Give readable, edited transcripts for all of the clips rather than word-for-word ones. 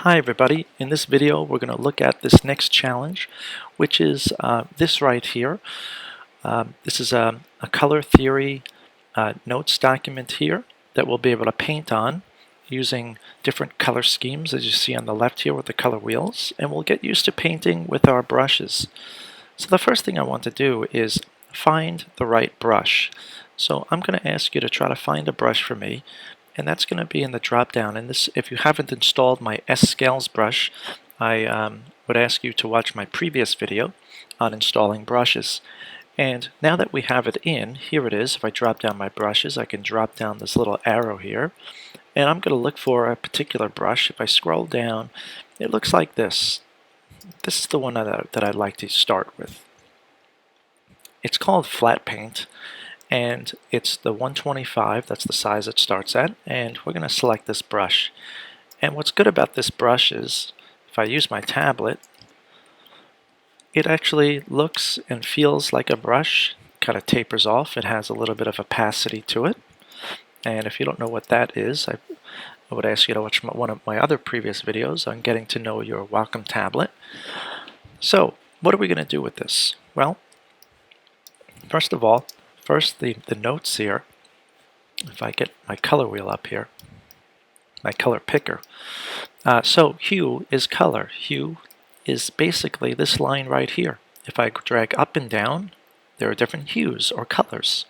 Hi everybody, in this video we're going to look at this next challenge, which is this right here. This is a color theory notes document here that we'll be able to paint on using different color schemes as you see on the left here with the color wheels, and we'll get used to painting with our brushes. So the first thing I want to do is find the right brush. So I'm going to ask you to try to find a brush for me, and that's going to be in the drop down. And this, if you haven't installed my S-Scales brush, I would ask you to watch my previous video on installing brushes. And now that we have it in, here it is. If I drop down my brushes, I can drop down this little arrow here, and I'm going to look for a particular brush. If I scroll down, it looks like this. This is the one that I'd like to start with. It's called Flat Paint, and it's the 125, that's the size it starts at, and we're going to select this brush. And what's good about this brush is, if I use my tablet, it actually looks and feels like a brush, kind of tapers off. It has a little bit of opacity to it, and if you don't know what that is, I would ask you to watch one of my other previous videos on getting to know your Wacom tablet. So, what are we going to do with this? Well, first of all, the notes here. If I get my color wheel up here, my color picker. So hue is color. Hue is basically this line right here. If I drag up and down, there are different hues or colors.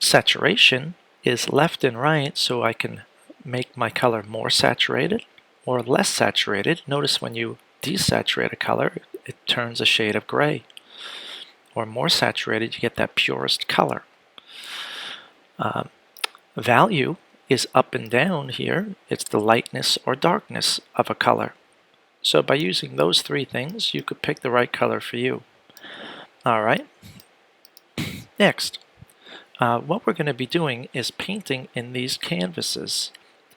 Saturation is left and right, so I can make my color more saturated or less saturated. Notice when you desaturate a color, it turns a shade of gray. Or more saturated, you get that purest color. Value is up and down here. It's the lightness or darkness of a color. So by using those three things, you could pick the right color for you. Alright. Next, what we're going to be doing is painting in these canvases.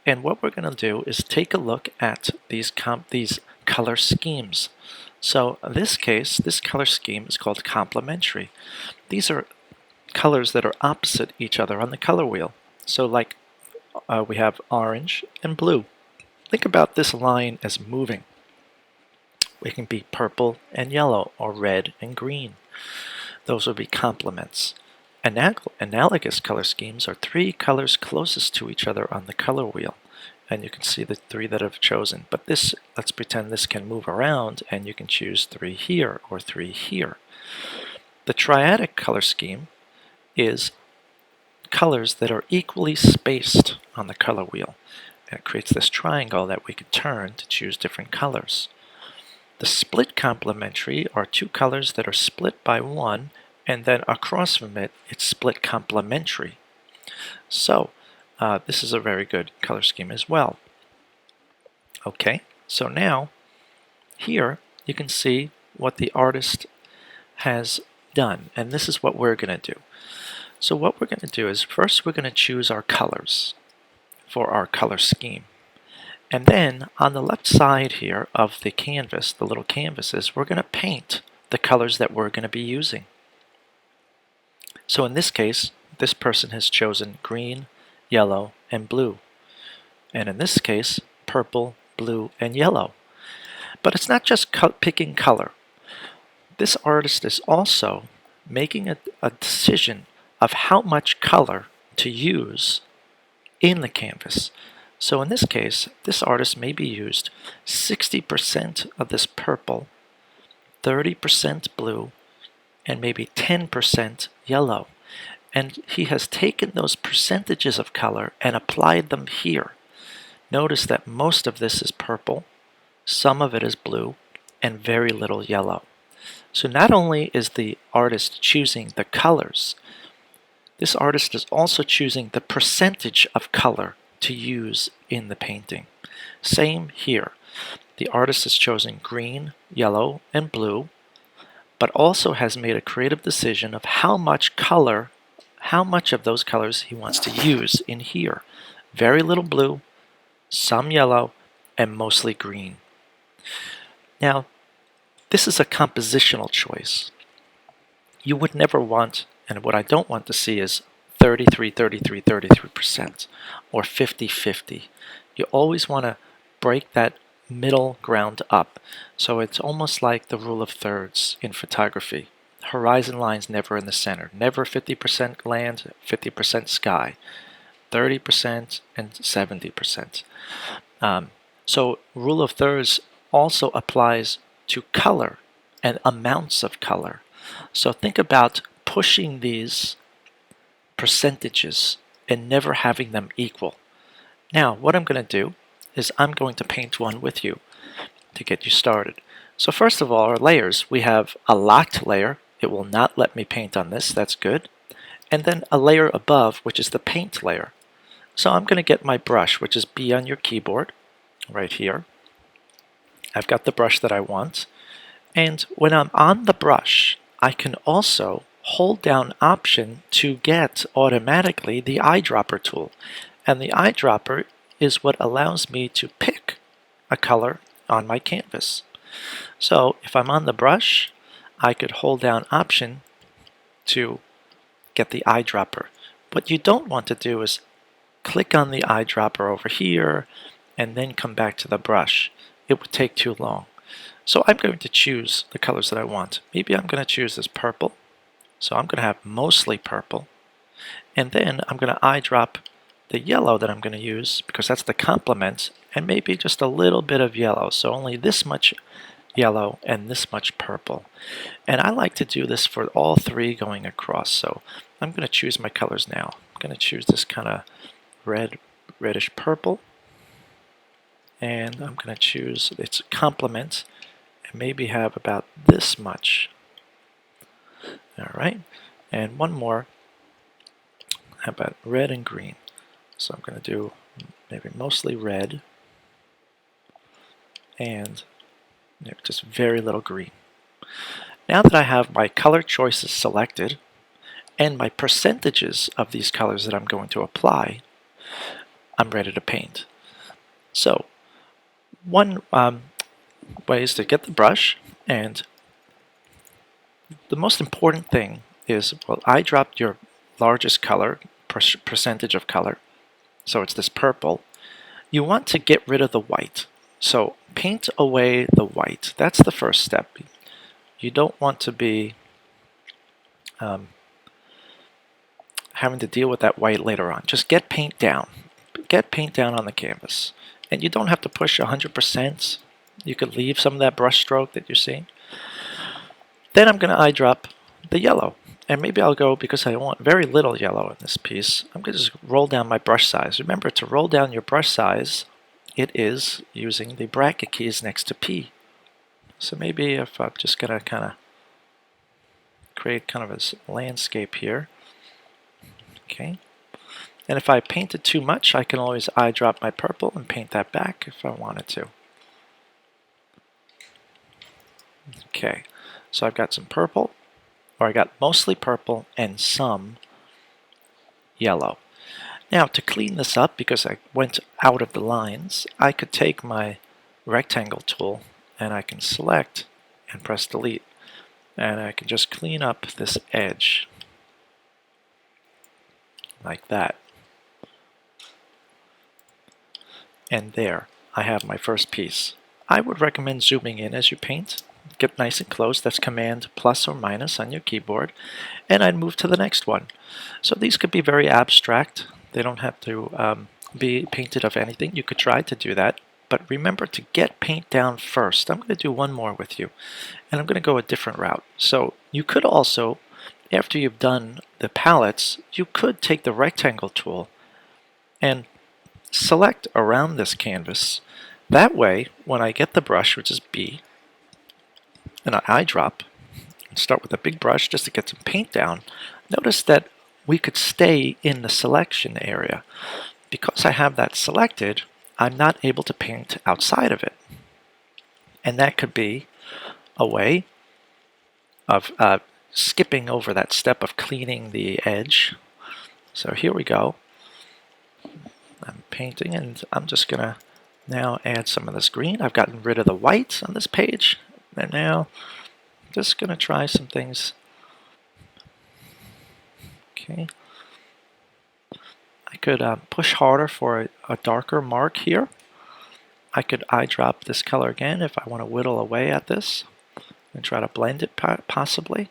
And what we're going to do is take a look at these color schemes. So in this case, this color scheme is called complementary. These are colors that are opposite each other on the color wheel. So like we have orange and blue. Think about this line as moving. It can be purple and yellow or red and green. Those would be complements. Analogous color schemes are three colors closest to each other on the color wheel. And you can see the three that I've chosen. But this, let's pretend this can move around, and you can choose three here or three here. The triadic color scheme is colors that are equally spaced on the color wheel. And it creates this triangle that we can turn to choose different colors. The split complementary are two colors that are split by one, and then across from it, it's split complementary. So, this is a very good color scheme as well. Okay, so now, here you can see what the artist has done, and this is what we're going to do. So what we're going to do is, first we're going to choose our colors for our color scheme. And then, on the left side here of the canvas, the little canvases, we're going to paint the colors that we're going to be using. So in this case, this person has chosen green, yellow, and blue. And in this case, purple, blue, and yellow. But it's not just picking color. This artist is also making a decision of how much color to use in the canvas. So in this case, this artist maybe used 60% of this purple, 30% blue, and maybe 10% yellow. And he has taken those percentages of color and applied them here. Notice that most of this is purple, some of it is blue, and very little yellow. So not only is the artist choosing the colors, this artist is also choosing the percentage of color to use in the painting. Same here. The artist has chosen green, yellow, and blue, but also has made a creative decision of how much of those colors he wants to use in here. Very little blue, some yellow, and mostly green. Now, this is a compositional choice. You would never want, and what I don't want to see is 33%, or 50-50. You always want to break that middle ground up. So it's almost like the rule of thirds in photography. Horizon lines never in the center. Never 50% land, 50% sky. 30% and 70%. So rule of thirds also applies to color and amounts of color. So think about pushing these percentages and never having them equal. Now, what I'm going to do is I'm going to paint one with you to get you started. So first of all, our layers, we have a locked layer. It will not let me paint on this. That's good. And then a layer above, which is the paint layer. So I'm going to get my brush, which is B on your keyboard, right here. I've got the brush that I want. And when I'm on the brush, I can also hold down Option to get automatically the eyedropper tool. And the eyedropper is what allows me to pick a color on my canvas. So if I'm on the brush, I could hold down Option to get the eyedropper. What you don't want to do is click on the eyedropper over here and then come back to the brush. It would take too long. So I'm going to choose the colors that I want. Maybe I'm going to choose this purple. So I'm going to have mostly purple. And then I'm going to eyedrop the yellow that I'm going to use because that's the complement, and maybe just a little bit of yellow. So only this much yellow and this much purple. And I like to do this for all three going across. So I'm going to choose my colors now. I'm going to choose this kind of reddish purple. And I'm going to choose its complement and maybe have about this much. All right. And one more. How about red and green? So I'm going to do maybe mostly red and maybe just very little green. Now that I have my color choices selected and my percentages of these colors that I'm going to apply, I'm ready to paint. So one way is to get the brush, and the most important thing is, well, I dropped your largest color, percentage of color, so it's this purple. You want to get rid of the white. So paint away the white. That's the first step. You don't want to be having to deal with that white later on. Just get paint down. Get paint down on the canvas. And you don't have to push 100%. You could leave some of that brush stroke that you're seeing. Then I'm going to eyedrop the yellow. And maybe I'll go, because I want very little yellow in this piece, I'm going to just roll down my brush size. Remember, to roll down your brush size, it is using the bracket keys next to P. So maybe if I'm just going to kind of create kind of a landscape here. Okay. And if I paint it too much, I can always eyedrop my purple and paint that back if I wanted to. Okay, so I've got some purple, or I got mostly purple and some yellow. Now to clean this up, because I went out of the lines, I could take my rectangle tool and I can select and press delete. And I can just clean up this edge like that. And there, I have my first piece. I would recommend zooming in as you paint. Get nice and close. That's Command plus or minus on your keyboard. And I'd move to the next one. So these could be very abstract. They don't have to be painted of anything. You could try to do that. But remember to get paint down first. I'm going to do one more with you. And I'm going to go a different route. So you could also, after you've done the palettes, you could take the rectangle tool and select around this canvas. That way, when I get the brush, which is B, and I eyedrop, and start with a big brush just to get some paint down, notice that we could stay in the selection area. Because I have that selected, I'm not able to paint outside of it. And that could be a way of skipping over that step of cleaning the edge. So here we go. I'm painting, and I'm just going to now add some of this green. I've gotten rid of the white on this page, and now I'm just going to try some things. Okay. I could push harder for a darker mark here. I could eyedrop this color again if I want to whittle away at this and try to blend it possibly.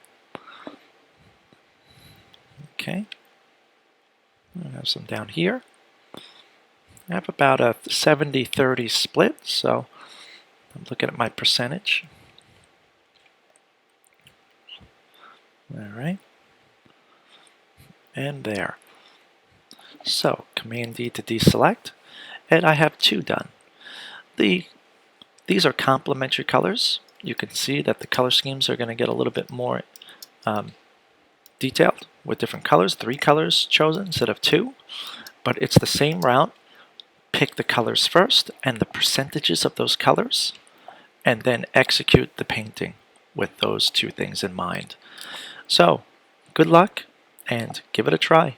Okay. I have some down here. I have about a 70-30 split, so I'm looking at my percentage. All right. And there. So, Command D to deselect, and I have 2 done. These are complementary colors. You can see that the color schemes are going to get a little bit more detailed with different colors, 3 colors chosen instead of 2, but it's the same route. Pick the colors first and the percentages of those colors, and then execute the painting with those 2 things in mind. So, good luck and give it a try.